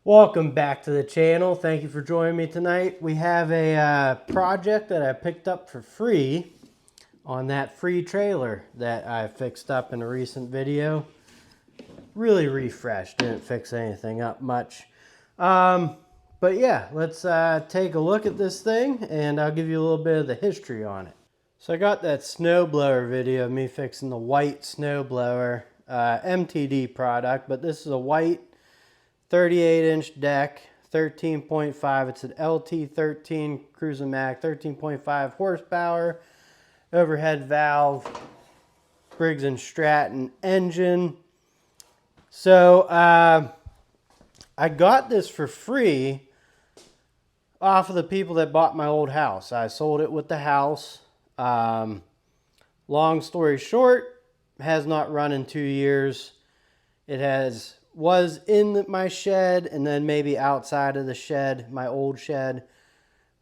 Welcome back to the channel. Thank you for joining me tonight. We have a project that I picked up for free on that free trailer that I fixed up in a recent video. Really refreshed, didn't fix anything up much. But yeah, let's take a look at this thing and I'll give you a little bit of the history on it. So I got that snowblower video of me fixing the white snowblower, MTD product, but this is a white 38-inch deck, 13.5. It's an LT13 Cruising Mac, 13.5 horsepower, overhead valve, Briggs & Stratton engine. So I got this for free off of the people that bought my old house. I sold it with the house. Long story short, has not run in 2 years. It was in my shed and then maybe outside of the shed, my old shed,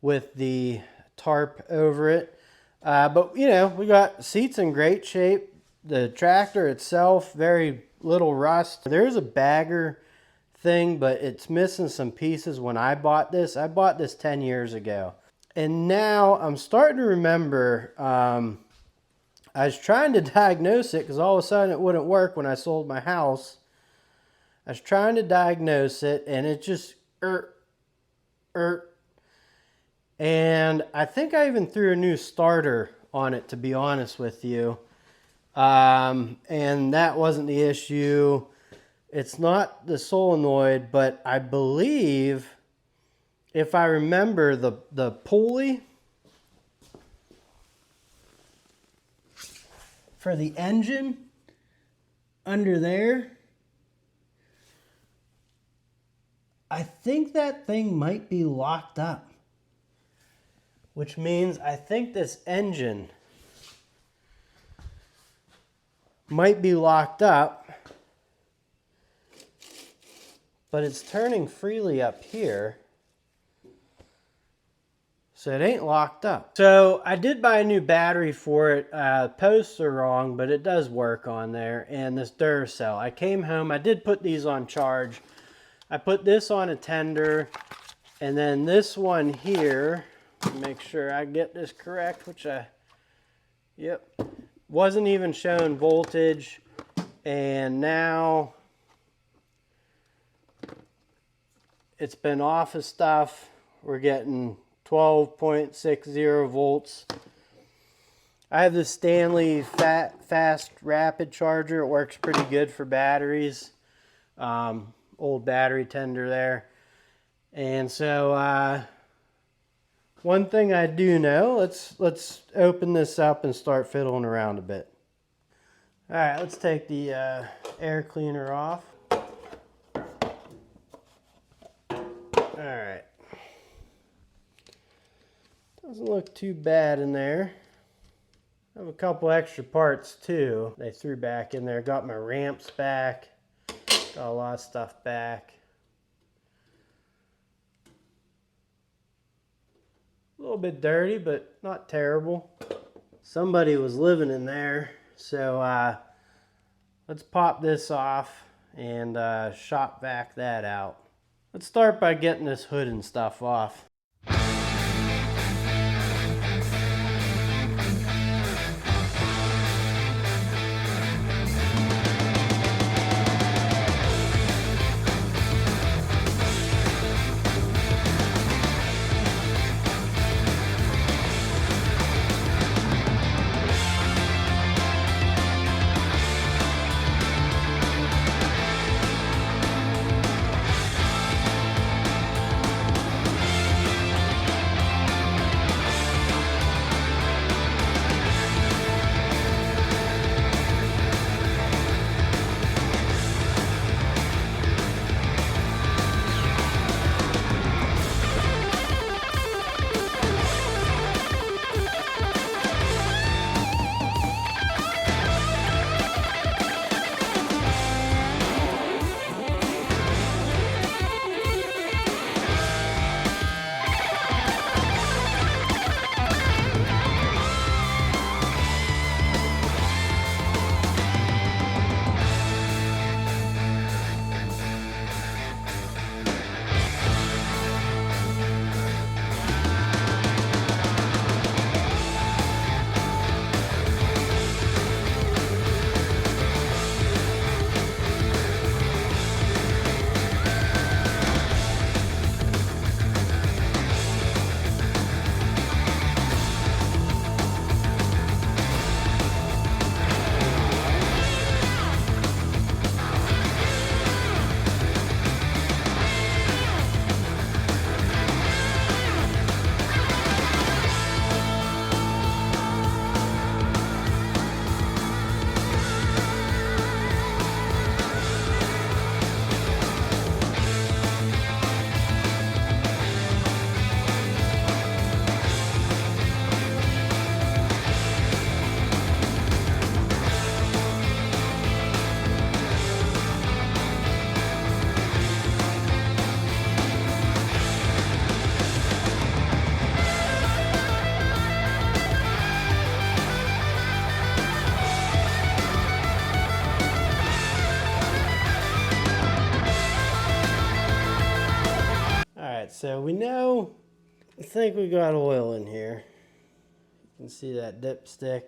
with the tarp over it. But you know, we got seats in great shape. The tractor itself, very little rust. There's a bagger thing, but it's missing some pieces. When I bought this 10 years ago. And now I'm starting to remember, I was trying to diagnose it because all of a sudden it wouldn't work when I sold my house. I was trying to diagnose it and it just and I think I even threw a new starter on it, to be honest with you. And that wasn't the issue. It's not the solenoid, but I believe, if I remember, the pulley for the engine under there, I think that thing might be locked up, which means I think this engine might be locked up, but it's turning freely up here, so it ain't locked up. So I did buy a new battery for it. Posts are wrong, but it does work on there. And this Duracell, I came home, I did put these on charge. I put this on a tender, and then this one here, make sure I get this correct, which wasn't even showing voltage, and now it's been off of stuff. We're getting 12.60 volts. I have this Stanley fast rapid charger. It works pretty good for batteries. Old battery tender there. And so one thing I do know, let's open this up and start fiddling around a bit. All right, let's take the air cleaner off. All right, doesn't look too bad in there. I have a couple extra parts too they threw back in there. Got my ramps back, got a lot of stuff back. A little bit dirty, but not terrible. Somebody was living in there, so let's pop this off and shop vac that out. Let's start by getting this hood and stuff off. so we know, I think we got oil in here. You can see that dipstick.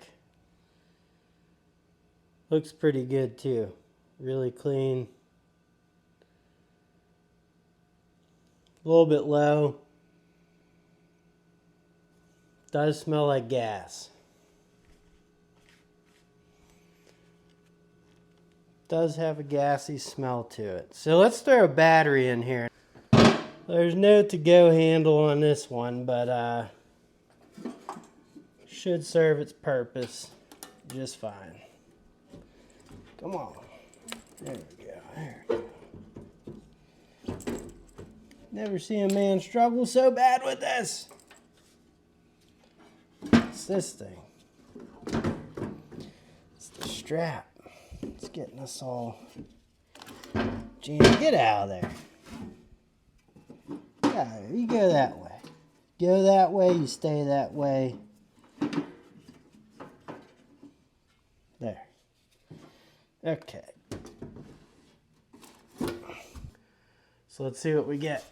Looks pretty good too. Really clean. A little bit low. Does smell like gas. Does have a gassy smell to it. So let's throw a battery in here. There's no to-go handle on this one, but should serve its purpose just fine. Come on. There we go. There we go. Never seen a man struggle so bad with this. It's this thing. It's the strap. It's getting us all jammed. Get out of there. Yeah, you go that way. Go that way, you stay that way. There. Okay. So let's see what we get.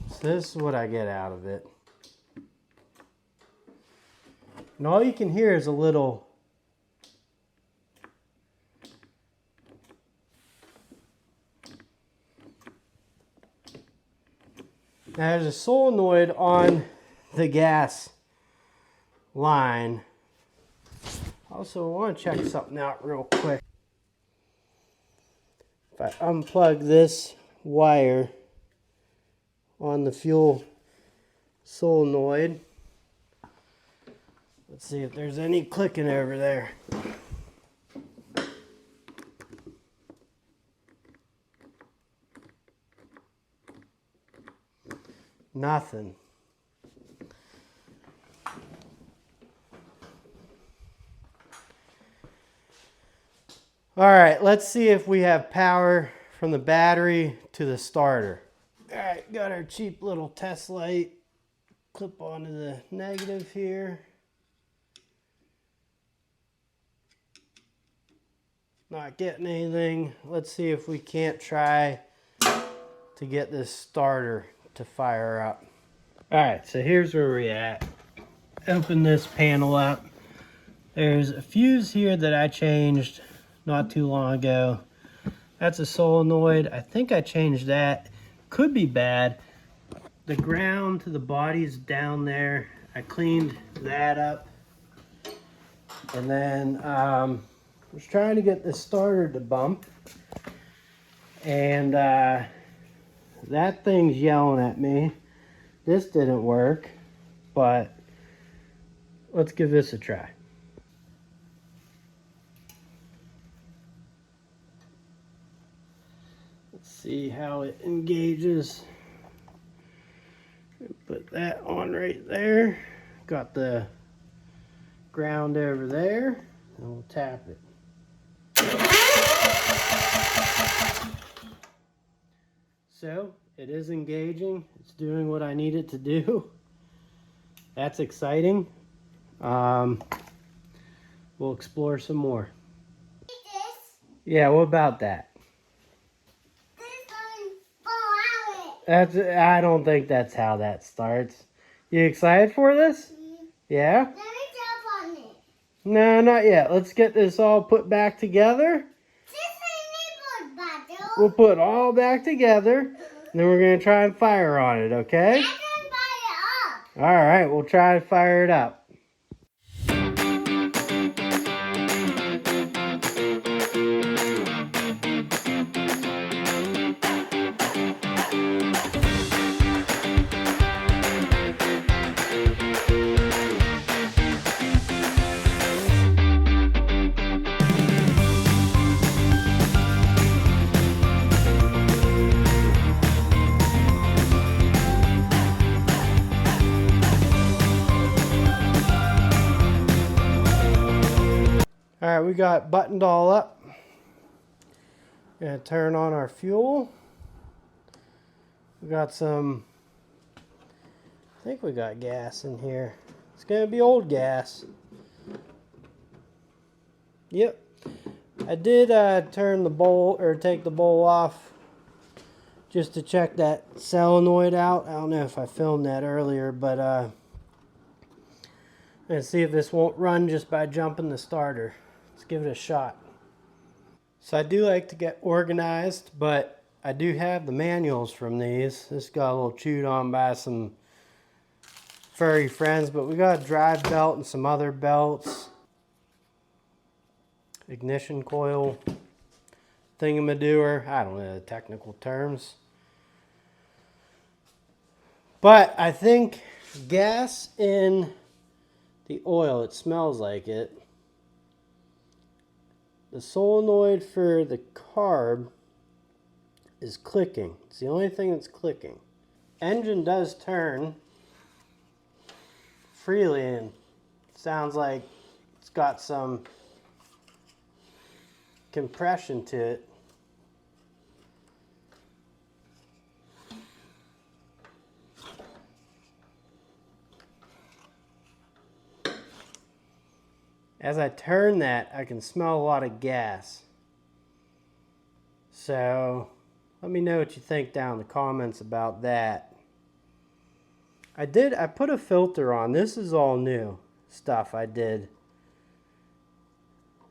So this is what I get out of it. And all you can hear is a little now there's a solenoid on the gas line. Also, I want to check something out real quick. If I unplug this wire on the fuel solenoid, let's see if there's any clicking over there. Nothing. All right, let's see if we have power from the battery to the starter. All right, got our cheap little test light. Clip onto the negative here. Not getting anything. Let's see if we can't try to get this starter to fire up. All right, so here's where we're at. Open this panel up. There's a fuse here that I changed not too long ago. That's a solenoid. I think I changed that. Could be bad. The ground to the body's down there. I cleaned that up. And then was trying to get the starter to bump. And that thing's yelling at me. This didn't work, but let's give this a try. Let's see how it engages. Put that on right there. Got the ground over there, and we'll tap it. So it is engaging. It's doing what I need it to do. That's exciting. We'll explore some more. Yeah, what about that? I don't think that's how that starts. You excited for this? Yeah? Let me jump on it. No, not yet. Let's get this all put back together. We'll put it all back together. And then we're going to try and fire on it, okay? I can fire it up. All right, we'll try to fire it up. All right, we got buttoned all up. Gonna turn on our fuel. We got some, I think we got gas in here. It's gonna be old gas. Yep. I did turn the bowl, or take the bowl off just to check that solenoid out. I don't know if I filmed that earlier, but let's see if this won't run just by jumping the starter. Let's give it a shot. So I do like to get organized, but I do have the manuals from these. This got a little chewed on by some furry friends, but we got a drive belt and some other belts. Ignition coil thingamadoer. I don't know the technical terms. But I think gas in the oil, it smells like it. The solenoid for the carb is clicking. It's the only thing that's clicking. Engine does turn freely and sounds like it's got some compression to it. As I turn that, I can smell a lot of gas. So let me know what you think down in the comments about that. I put a filter on. This is all new stuff I did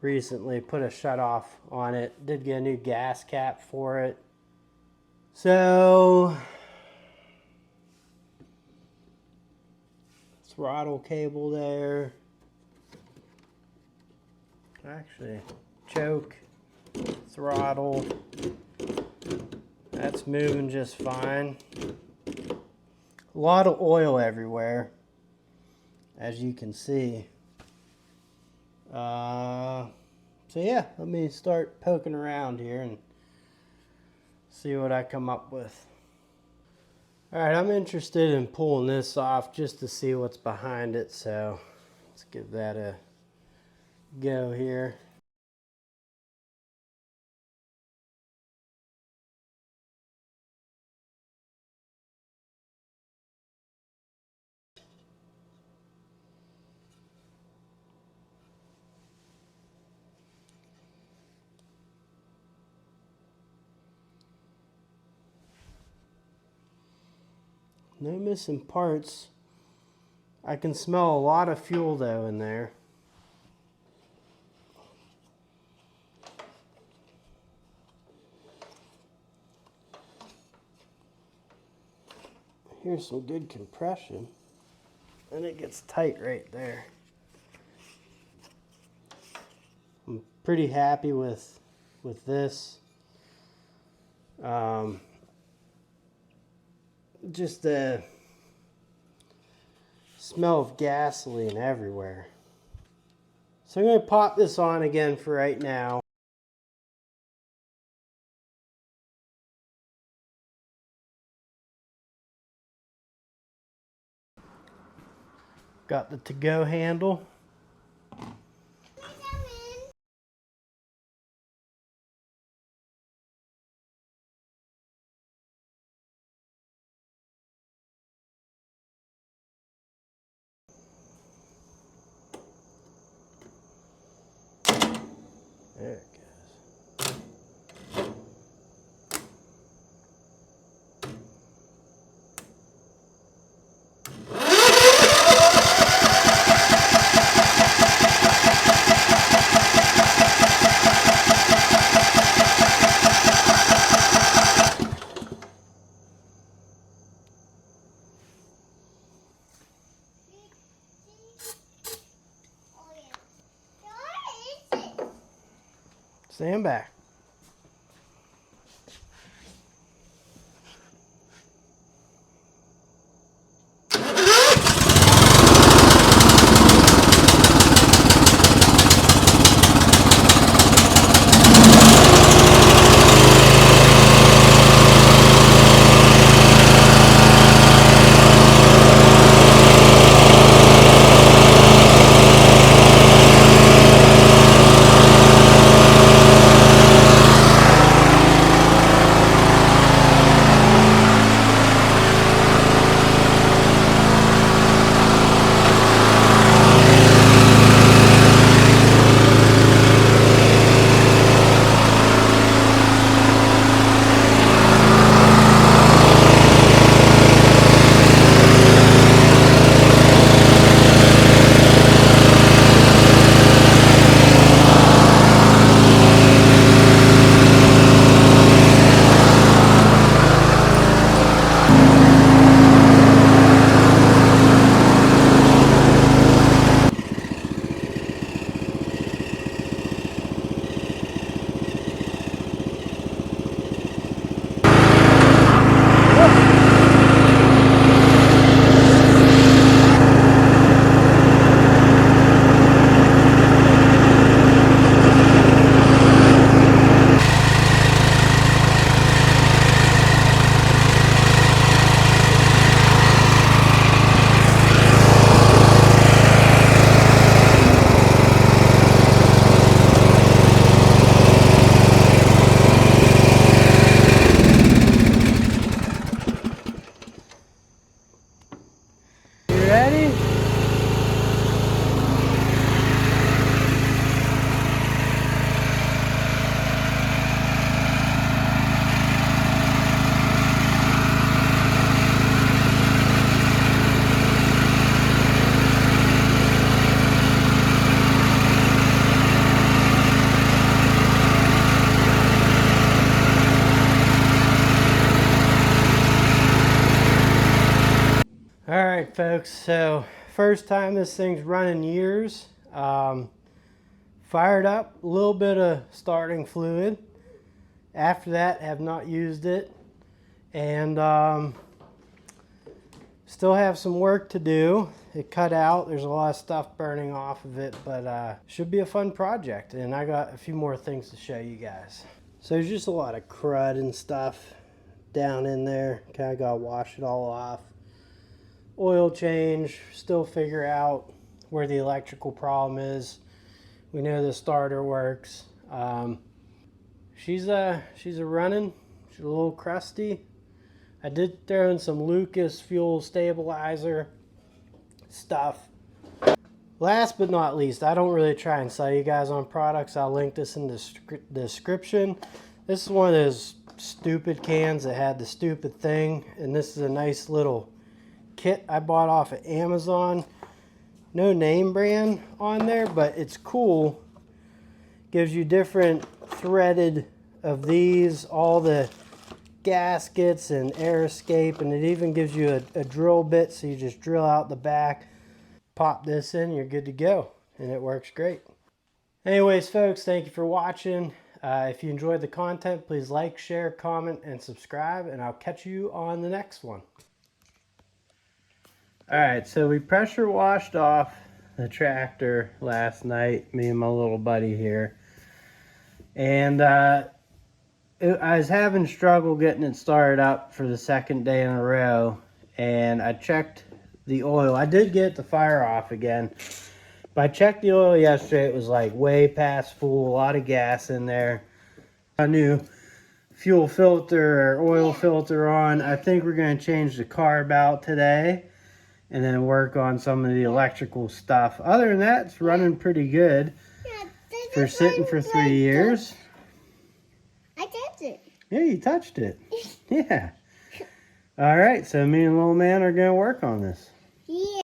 recently. Put a shutoff on it. Did get a new gas cap for it. So throttle cable there. Actually, choke, throttle, that's moving just fine. A lot of oil everywhere, as you can see. So yeah, let me start poking around here and see what I come up with. Alright, I'm interested in pulling this off just to see what's behind it, so let's give that a go here. No missing parts. I can smell a lot of fuel though in there. Here's some good compression, and it gets tight right there. I'm pretty happy with this. Just the smell of gasoline everywhere. So I'm going to pop this on again for right now. Got the to-go handle. There it goes. Stand back. folks, so first time this thing's run in years. Fired up, a little bit of starting fluid. After that, have not used it, and still have some work to do. It cut out, there's a lot of stuff burning off of it, but should be a fun project, and I got a few more things to show you guys. So there's just a lot of crud and stuff down in there. Kind of gotta wash it all off. Oil change, still figure out where the electrical problem is. We know the starter works. She's a running. She's a little crusty. I did throw in some Lucas fuel stabilizer stuff. Last but not least, I don't really try and sell you guys on products. I'll link this in the description. This is one of those stupid cans that had the stupid thing, and this is a nice little kit I bought off of Amazon. No name brand on there, but it's cool. Gives you different threaded of these, all the gaskets and air escape, and it even gives you a drill bit, so you just drill out the back, pop this in, you're good to go, and it works great. Anyways, folks, thank you for watching. If you enjoyed the content, please like, share, comment, and subscribe, and I'll catch you on the next one. Alright, so we pressure washed off the tractor last night, me and my little buddy here. And I was having struggle getting it started up for the second day in a row. And I checked the oil. I did get the fire off again. But I checked the oil yesterday. It was like way past full, a lot of gas in there. A new fuel filter or oil filter on. I think we're going to change the carb out today. And then work on some of the electrical stuff. Other than that, it's running pretty good for sitting for 3 years. I touched it. Yeah, you touched it. Yeah. All right, so me and little man are going to work on this.